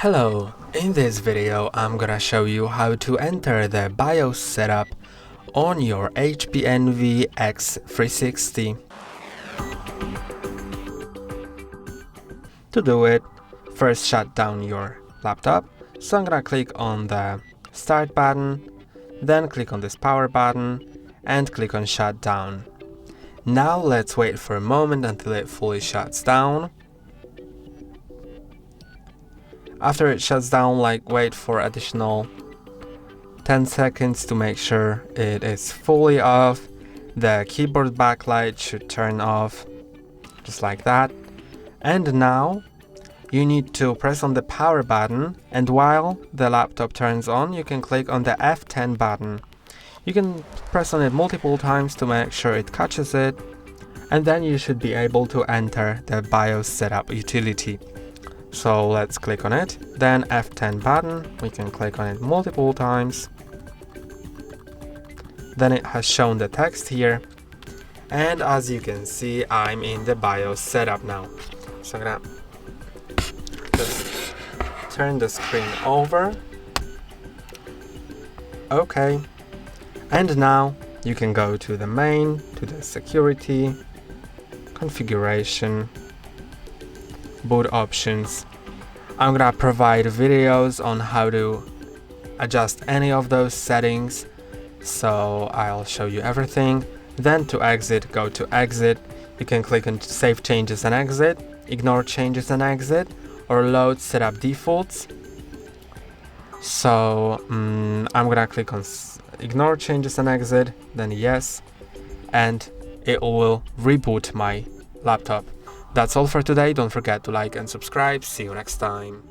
Hello, in this video I'm gonna show you how to enter the BIOS setup on your HP Envy x360. To do it, first shut down your laptop. So I'm gonna click on the start button, then click on this power button and click on shut down. Now let's wait for a moment until it fully shuts down. After it shuts down, wait for additional 10 seconds to make sure it is fully off. The keyboard backlight should turn off, just like that. And now you need to press on the power button, and while the laptop turns on, you can click on the F10 button. You can press on it multiple times to make sure it catches it, and then you should be able to enter the BIOS setup utility. So let's click on it, then F10 button, we can click on it multiple times. Then it has shown the text here, and as you can see, I'm in the BIOS setup now. So I'm gonna just turn the screen over. Okay, and now you can go to the main, to the security, configuration, boot options. I'm gonna provide videos on how to adjust any of those settings, so I'll show you everything. Then to exit, go to exit. You can click on save changes and exit, ignore changes and exit, or load setup defaults. So I'm gonna click on ignore changes and exit, then yes, and it will reboot my laptop. That's all for today. Don't forget to like and subscribe. See you next time.